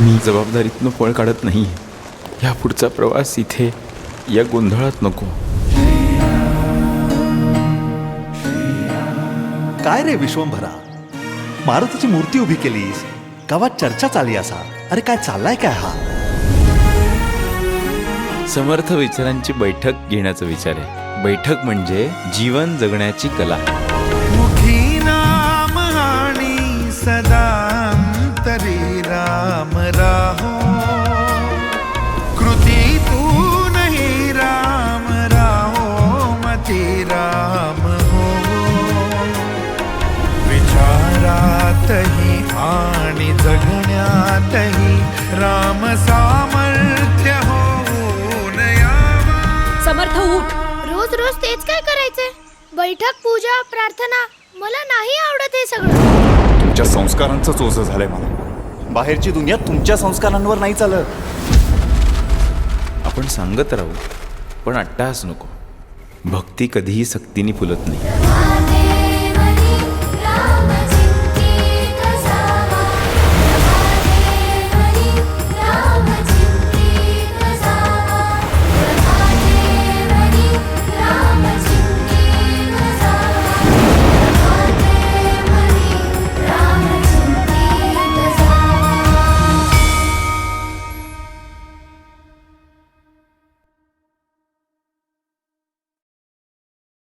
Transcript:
मी जबाबदारीतनं पळ काढत नाही. या पुढचा प्रवास इथे या गोंधळात नको. काय रे विश्वंभरा, मारुतीची मूर्ती उभी केलीस, गावात चर्चा चालली असा. अरे काय चाललाय काय हा? समर्थ विचारांची बैठक घेण्याचा विचार आहे. बैठक म्हणजे जीवन जगण्याची कला. मुखी नाम आणि सदा अंतरी राम राहो, कृती तू नहीं राम राहो, मती राम हो. विचारातही आणि जगण्यातही राम सामर्थ्य होऊन यावा. समर्थ उठ. रोज रोज तेच काय करायचंय? बैठक, पूजा, प्रार्थना, मला नाही आवडत हे सगळं. तुमच्या संस्कारांचंच ओझं झालंय मला. बाहेरची दुनिया तुमच्या संस्कारांवर नाही चालत. आपण सांगत राहू पण अट्टाहास नको. भक्ती कधीही सक्तीने फुलत नाही.